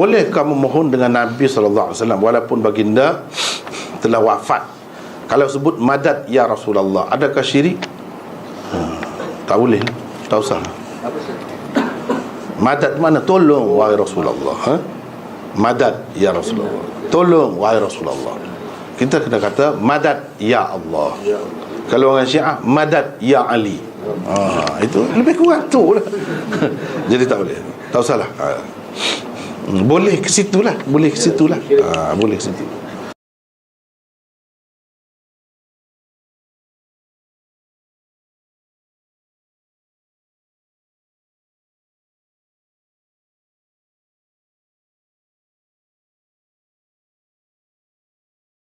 boleh kamu mohon dengan Nabi SAW walaupun baginda telah wafat? Kalau sebut madad ya Rasulullah, adakah syirik? Tak boleh, tak usah. Madad mana? Tolong wahai Rasulullah. Madad ya Rasulullah, tolong wahai Rasulullah. Kita kena kata madad ya Allah. Kalau orang Syiah, madad ya Ali. Itu lebih kurang tu lah. Jadi tak boleh, tak usahlah. Boleh ke situ lah. Boleh ke situ.